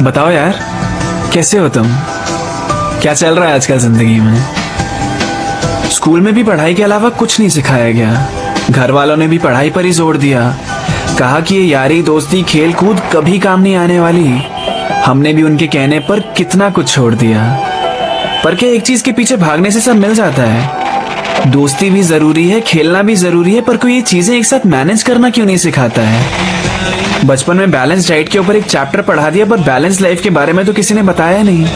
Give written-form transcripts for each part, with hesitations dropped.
बताओ यार, कैसे हो तुम? क्या चल रहा है आजकल जिंदगी में? स्कूल में भी पढ़ाई के अलावा कुछ नहीं सिखाया गया। घर वालों ने भी पढ़ाई पर ही जोर दिया। कहा कि ये यारी दोस्ती खेल कूद कभी काम नहीं आने वाली। हमने भी उनके कहने पर कितना कुछ छोड़ दिया। पर क्या एक चीज के पीछे भागने से सब मिल जाता है? दोस्ती भी जरूरी है, खेलना भी जरूरी है, पर कोई ये चीजें एक साथ मैनेज करना क्यों नहीं सिखाता है? बचपन में बैलेंस डाइट के ऊपर एक चैप्टर पढ़ा दिया, पर बैलेंस लाइफ के बारे में तो किसी ने बताया नहीं।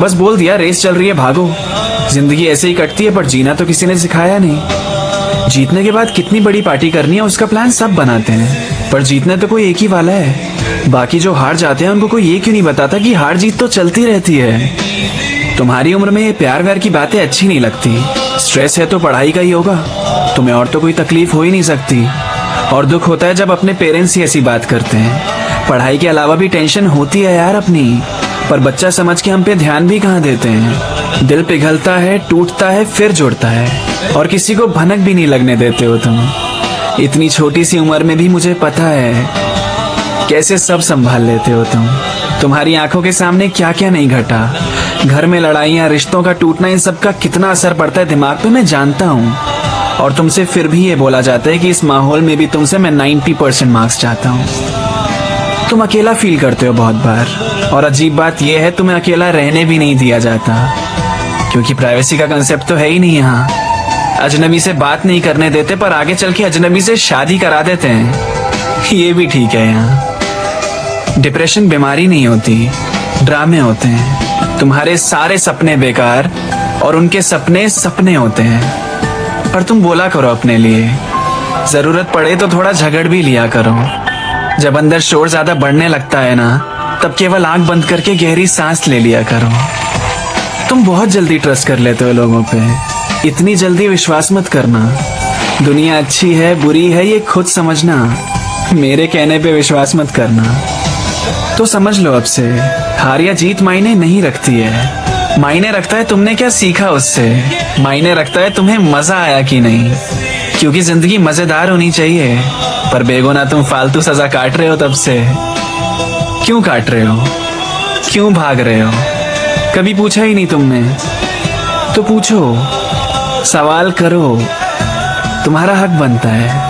बस बोल दिया रेस चल रही है, भागो। जिंदगी ऐसे ही कटती है, पर जीना तो किसी ने सिखाया नहीं। जीतने के बाद कितनी बड़ी पार्टी करनी है उसका प्लान सब बनाते हैं, पर जीतने तो कोई एक ही वाला है। बाकी जो हार जाते हैं उनको कोई ये क्यों नहीं बताता कि हार जीत तो चलती रहती है। तुम्हारी उम्र में ये प्यार व्यार की बातें अच्छी नहीं लगती। स्ट्रेस है तो पढ़ाई का ही होगा, तुम्हें और तो कोई तकलीफ हो ही नहीं सकती। और दुख होता है जब अपने पेरेंट्स ही ऐसी बात करते हैं। पढ़ाई के अलावा भी टेंशन होती है यार अपनी, पर बच्चा समझ के हम पे ध्यान भी कहाँ देते हैं। दिल पिघलता है, टूटता है, फिर जुड़ता है, और किसी को भनक भी नहीं लगने देते हो तुम। इतनी छोटी सी उम्र में भी मुझे पता है कैसे सब संभाल लेते हो तुम। तुम्हारी आंखों के सामने क्या क्या नहीं घटा। घर में लड़ाइयाँ, रिश्तों का टूटना, इन सब का कितना असर पड़ता है दिमाग पे मैं जानता हूँ। और तुमसे फिर भी ये बोला जाता है कि इस माहौल में भी तुमसे मैं 90% मार्क्स चाहता हूँ। तुम अकेला फील करते हो बहुत बार, और अजीब बात यह है तुम्हें अकेला रहने भी नहीं दिया जाता, क्योंकि प्राइवेसी का कंसेप्ट तो है ही नहीं यहाँ। अजनबी से बात नहीं करने देते, पर आगे चल के अजनबी से शादी करा देते हैं। ये भी ठीक है यहाँ। डिप्रेशन बीमारी नहीं होती, ड्रामे होते हैं। तुम्हारे सारे सपने बेकार और उनके सपने सपने होते हैं। पर तुम बोला करो अपने लिए, जरूरत पड़े तो थोड़ा झगड़ भी लिया करो। जब अंदर शोर ज्यादा बढ़ने लगता है ना, तब केवल आंख बंद करके गहरी सांस ले लिया करो। तुम बहुत जल्दी ट्रस्ट कर लेते हो लोगों पे। इतनी जल्दी विश्वास मत करना। दुनिया अच्छी है बुरी है ये खुद समझना, मेरे कहने पे विश्वास मत करना। तो समझ लो अब से, हार या जीत मायने नहीं रखती है। मायने रखता है तुमने क्या सीखा उससे। मायने रखता है तुम्हें मजा आया कि नहीं, क्योंकि जिंदगी मजेदार होनी चाहिए। पर बेगुनाह तुम फालतू सजा काट रहे हो तब से। क्यों काट रहे हो? क्यों भाग रहे हो? कभी पूछा ही नहीं तुमने, तो पूछो, सवाल करो। तुम्हारा हक बनता है।